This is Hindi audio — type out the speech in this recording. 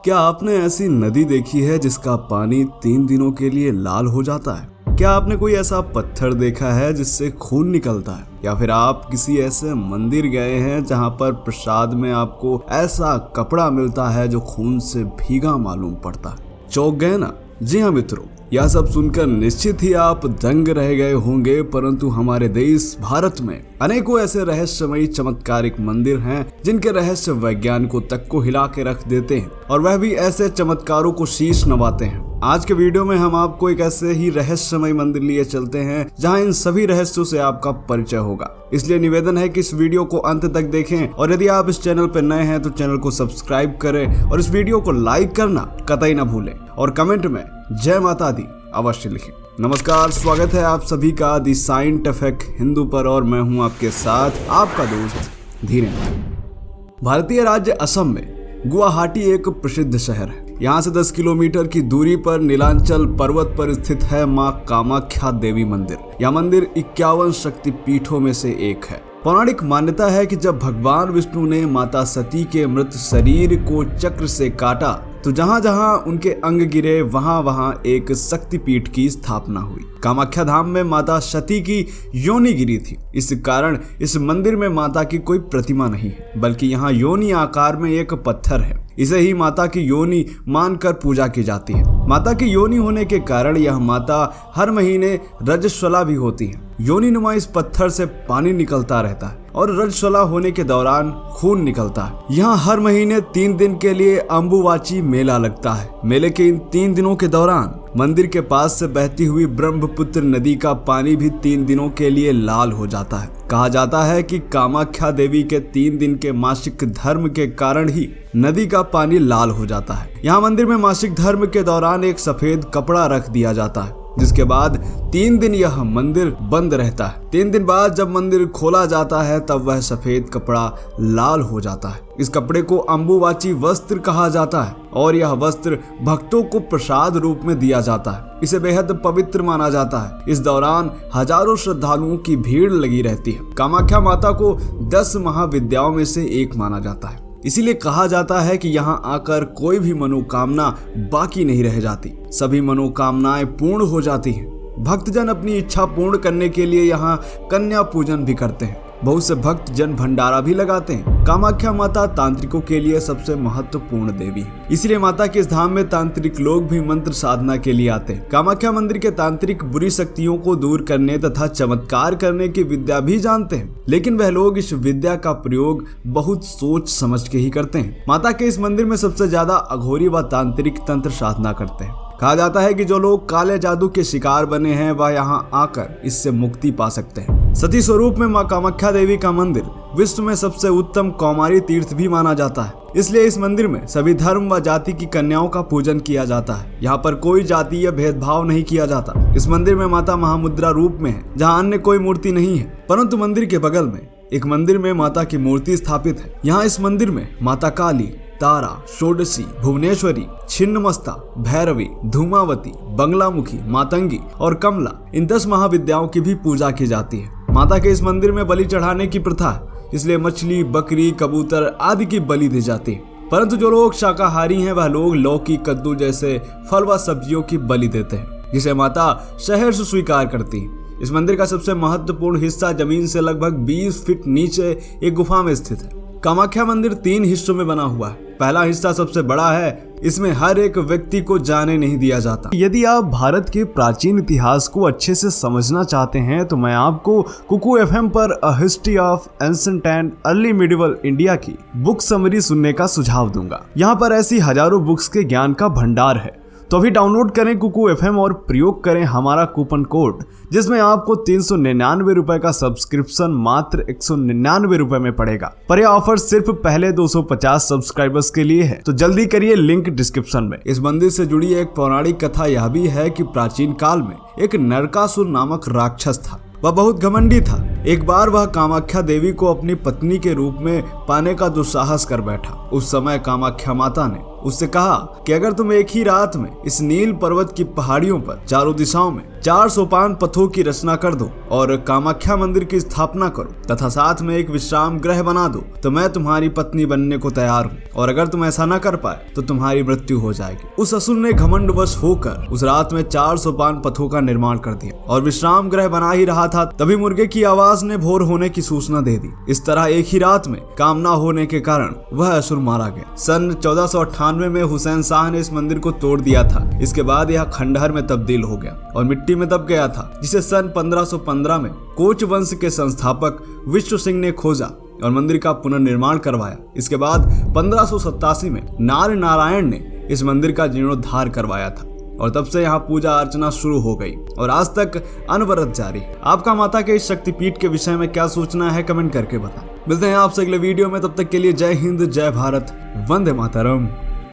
क्या आपने ऐसी नदी देखी है जिसका पानी 3 दिनों के लिए लाल हो जाता है? क्या आपने कोई ऐसा पत्थर देखा है जिससे खून निकलता है? या फिर आप किसी ऐसे मंदिर गए हैं जहां पर प्रसाद में आपको ऐसा कपड़ा मिलता है जो खून से भीगा मालूम पड़ता है? चौंक गए ना? जी हाँ मित्रों, यह सब सुनकर निश्चित ही आप दंग रह गए होंगे, परंतु हमारे देश भारत में अनेकों ऐसे रहस्यमयी चमत्कारिक मंदिर हैं जिनके रहस्य वैज्ञानिकों तक को हिला के रख देते हैं, और वह भी ऐसे चमत्कारों को शीश नवाते हैं। आज के वीडियो में हम आपको एक ऐसे ही रहस्यमय मंदिर लिए चलते हैं जहां इन सभी रहस्यों से आपका परिचय होगा। इसलिए निवेदन है कि इस वीडियो को अंत तक देखें, और यदि आप इस चैनल पर नए हैं तो चैनल को सब्सक्राइब करें और इस वीडियो को लाइक करना कतई न भूलें, और कमेंट में जय माता दी अवश्य लिखें। नमस्कार, स्वागत है आप सभी का दी साइंटिफिक हिंदू पर, और मैं हूं आपके साथ आपका दोस्त धीरेन्द्र। भारतीय राज्य असम में गुवाहाटी एक प्रसिद्ध शहर है। यहाँ से 10 किलोमीटर की दूरी पर नीलांचल पर्वत पर स्थित है मां कामाख्या देवी मंदिर। यह मंदिर 51 शक्ति पीठों में से एक है। पौराणिक मान्यता है कि जब भगवान विष्णु ने माता सती के मृत शरीर को चक्र से काटा तो जहां जहां उनके अंग गिरे वहां वहां एक शक्तिपीठ की स्थापना हुई। कामाख्या धाम में माता सती की योनि गिरी थी। इस कारण इस मंदिर में माता की कोई प्रतिमा नहीं है, बल्कि यहाँ योनि आकार में एक पत्थर है। इसे ही माता की योनि मानकर पूजा की जाती है। माता की योनि होने के कारण यह माता हर महीने रजस्वला भी होती है। योनि नुमा इस पत्थर से पानी निकलता रहता है और रजस्वला होने के दौरान खून निकलता है। यहाँ हर महीने 3 दिन के लिए अम्बुवाची मेला लगता है। मेले के इन 3 दिनों के दौरान मंदिर के पास से बहती हुई ब्रह्मपुत्र नदी का पानी भी 3 दिनों के लिए लाल हो जाता है। कहा जाता है कि कामाख्या देवी के 3 दिन के मासिक धर्म के कारण ही नदी का पानी लाल हो जाता है। यहाँ मंदिर में मासिक धर्म के दौरान एक सफेद कपड़ा रख दिया जाता है, जिसके बाद 3 दिन यह मंदिर बंद रहता है। 3 दिन बाद जब मंदिर खोला जाता है तब वह सफेद कपड़ा लाल हो जाता है। इस कपड़े को अम्बुवाची वस्त्र कहा जाता है, और यह वस्त्र भक्तों को प्रसाद रूप में दिया जाता है। इसे बेहद पवित्र माना जाता है। इस दौरान हजारों श्रद्धालुओं की भीड़ लगी रहती है। कामाख्या माता को 10 महाविद्याओं में से एक माना जाता है। इसीलिए कहा जाता है कि यहाँ आकर कोई भी मनोकामना बाकी नहीं रह जाती। सभी मनोकामनाएं पूर्ण हो जाती हैं। भक्तजन अपनी इच्छा पूर्ण करने के लिए यहाँ कन्या पूजन भी करते हैं। बहुत से भक्त जन भंडारा भी लगाते हैं। कामाख्या माता तांत्रिकों के लिए सबसे महत्वपूर्ण देवी है। इसलिए माता के इस धाम में तांत्रिक लोग भी मंत्र साधना के लिए आते हैं। कामाख्या मंदिर के तांत्रिक बुरी शक्तियों को दूर करने तथा चमत्कार करने की विद्या भी जानते हैं, लेकिन वह लोग इस विद्या का प्रयोग बहुत सोच समझ के ही करते हैं। माता के इस मंदिर में सबसे ज्यादा अघोरी व तांत्रिक तंत्र साधना करते हैं। कहा जाता है कि जो लोग काले जादू के शिकार बने हैं वह यहाँ आकर इससे मुक्ति पा सकते हैं। सती स्वरूप में मां कामाख्या देवी का मंदिर विश्व में सबसे उत्तम कौमारी तीर्थ भी माना जाता है। इसलिए इस मंदिर में सभी धर्म व जाति की कन्याओं का पूजन किया जाता है। यहाँ पर कोई जातीय भेदभाव नहीं किया जाता। इस मंदिर में माता महामुद्रा रूप में है, जहाँ अन्य कोई मूर्ति नहीं है, परंतु मंदिर के बगल में एक मंदिर में माता की मूर्ति स्थापित है। यहाँ इस मंदिर में माता काली, तारा, षोडशी, भुवनेश्वरी, छिन्नमस्ता, भैरवी, धूमावती, बंगलामुखी, मातंगी और कमला, इन 10 महाविद्याओं की भी पूजा की जाती है। माता के इस मंदिर में बलि चढ़ाने की प्रथा है, इसलिए मछली, बकरी, कबूतर आदि की बलि दी जाती है। परंतु जो लोग शाकाहारी हैं वह लोग लौकी, कद्दू जैसे फल व सब्जियों की बलि देते हैं, जिसे माता सहर्ष स्वीकार करती है। इस मंदिर का सबसे महत्वपूर्ण हिस्सा जमीन से लगभग 20 फीट नीचे एक गुफा में स्थित है। कामाख्या मंदिर 3 हिस्सों में बना हुआ है। पहला हिस्सा सबसे बड़ा है, इसमें हर एक व्यक्ति को जाने नहीं दिया जाता। यदि आप भारत के प्राचीन इतिहास को अच्छे से समझना चाहते हैं तो मैं आपको कुकू एफएम पर a history of ancient and early medieval India की बुक समरी सुनने का सुझाव दूंगा। यहाँ पर ऐसी हजारों बुक्स के ज्ञान का भंडार है। तो अभी डाउनलोड करें कुकू एफएम और प्रयोग करें हमारा कूपन कोड, जिसमें आपको 399 रुपए का सब्सक्रिप्शन मात्र 199 रुपए में पड़ेगा। पर यह ऑफर सिर्फ पहले 250 सब्सक्राइबर्स के लिए है, तो जल्दी करिए, लिंक डिस्क्रिप्शन में। इस मंदिर से जुड़ी एक पौराणिक कथा यह भी है कि प्राचीन काल में एक नरकासुर नामक राक्षस था। वह बहुत घमंडी था। एक बार वह कामाख्या देवी को अपनी पत्नी के रूप में पाने का दुस्साहस कर बैठा। उस समय कामाख्या माता ने उससे कहा कि अगर तुम एक ही रात में इस नील पर्वत की पहाड़ियों पर चारों दिशाओं में 4 सोपान पथों की रचना कर दो और कामाख्या मंदिर की स्थापना करो तथा साथ में एक विश्राम गृह बना दो तो मैं तुम्हारी पत्नी बनने को तैयार हूँ, और अगर तुम ऐसा न कर पाए तो तुम्हारी मृत्यु हो जाएगी। उस असुर ने घमंडवश होकर उस रात में 4 सोपान पथों का निर्माण कर दिया और विश्राम गृह बना ही रहा था, तभी मुर्गे की आवाज ने भोर होने की सूचना दे दी। इस तरह एक ही रात में काम न होने के कारण वह असुर मारा गया। सन 1498 में हुसैन शाह ने इस मंदिर को तोड़ दिया था। इसके बाद यह खंडहर में तब्दील हो गया और मिट्टी में दब गया था, जिसे सन 1515 में कोच वंश के संस्थापक विश्व सिंह ने खोजा और मंदिर का पुनर्निर्माण करवाया। इसके बाद 1587 में नार नारायण ने इस मंदिर का जीर्णोद्धार करवाया था और तब से यहाँ पूजा अर्चना शुरू हो गई और आज तक अनवरत जारी। आपका माता के इस शक्तिपीठ के विषय में क्या सोचना है कमेंट करके बताएं। मिलते हैं आपसे अगले वीडियो में, तब तक के लिए जय हिंद, जय भारत, वंदे मातरम।